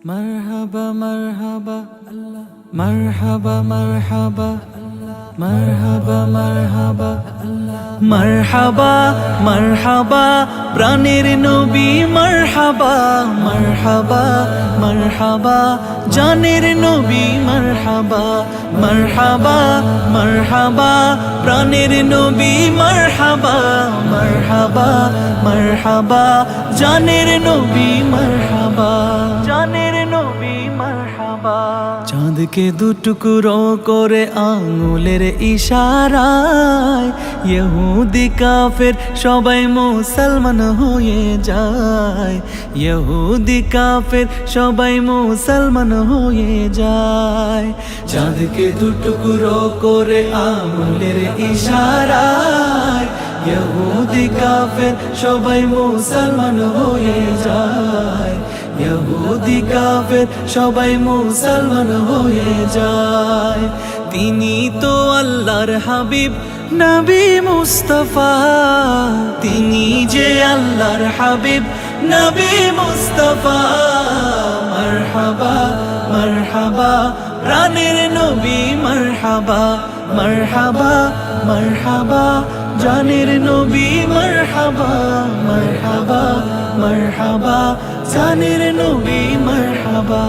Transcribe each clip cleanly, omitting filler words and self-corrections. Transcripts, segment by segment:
মারহাবা মারহাবা আল্লাহ, মারহাবা মারহাবা আল্লাহ, মারহাবা মারহাবা আল্লাহ, মারহাবা মারহাবা প্রাণের নবী, মারহাবা মারহাবা মারহাবা জানের নবী, মারহাবা মারহাবা মারহাবা প্রাণের নবী, মারহাবা মারহাবা মারহাবা জানের নবী, মারহাবা জানের নবী, মারহাবা। চাঁদকে দুটুকরো করে আঙুলের ইশারায় ইহুদি কাফের সবাই মুসলমান হয়ে যায়, ইহুদি কাফের সবাই মুসলমান হয়ে যায়। চাঁদকে দুটুকরো করে আঙুলের ইশারায় ইহুদি কাফের সবাই মুসলমান হয়ে যায়, ইহুদি কাফের সবাই মুসলমান হয়ে যায়। তিনি তো আল্লাহর হাবিব নবী মুস্তাফা, তিনি যে আল্লাহর হাবিব নবী মুস্তাফা। মারহাবা মারহাবা প্রাণের নবী, মারহাবা মারহাবা মারহাবা জানের নবী, মারহাবা মারহাবা মারহাবা জানের নবী, মারহাবা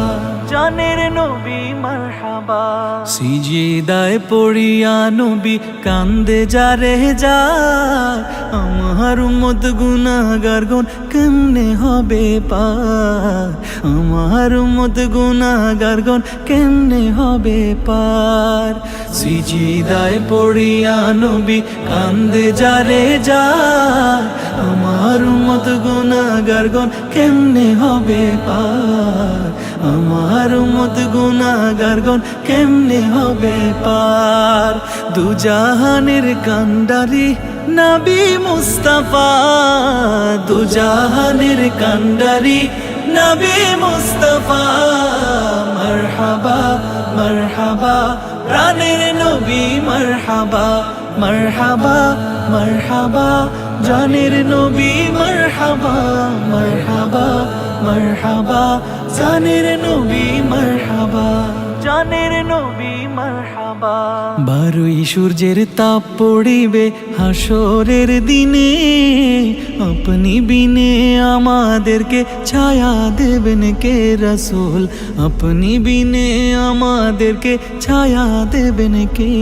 জানের নবী, মারহাবা। সিজদায় পড়িয়া নবী কান্দে যারে যায়, আমার উম্মত গুনাহগার গণ কেমনে হবে পার, আমার উম্মত গুনাহগার গণ কেমনে হবে পার। সিজদায় পড়িয়া নবী কান্দে যারে যায়, আমার উম্মত গুনাহগার গণ কেমনে হবে পার, আমার উম্মত গুনাহগার গণ কেমনে হবে পার। দুজাহানের কান্ডারি নবী মুস্তাফা, দুজাহানের কান্ডারি নবী মুস্তাফা। মারহাবা মারহাবা প্রাণের নবী, মারহাবা মারহাবা মারহাবা জানের নবী, মারহাবা মারহাবা মারহাবা জানের নবী, মারহাবা জানের নবী, মারহাবা। বারোই সূর্যের তাপ পড়িবে হাসরের দিনে, আপনি বিনে আমাদেরকে ছায়া দেবেন কে রাসূল, আপনি বিনে আমাদেরকে ছায়া দেবেন কে।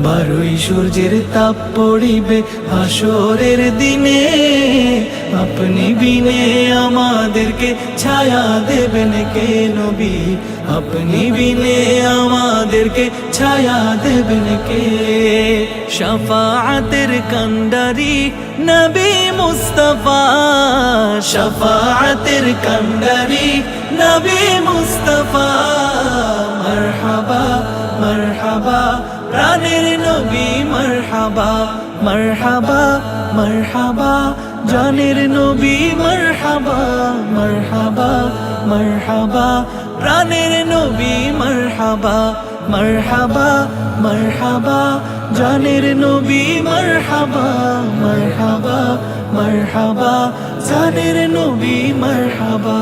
বারোই সূর্যের তাপ পড়িবে হাসরের দিনে, আপনি বিনে আমাদেরকে ছায়া দেবেন কে নবী, আপনি বিনে আমাদেরকে ছায়া দেবেন কে। শাফাআতের কান্ডারি নবী মুস্তাফা, শাফাআতের কান্ডারি নবী মুস্তাফা। মারহাবা মারহাবা প্রাণের নবী, মারহাবা মারহাবা মারহাবা জানের নবী, মারহাবা মারহাবা মারহাবা প্রাণের নবী, মারহাবা মারহাবা মারহাবা জানের নবী, মারহাবা মারহাবা মারহাবা জানের নবী, মারহাবা।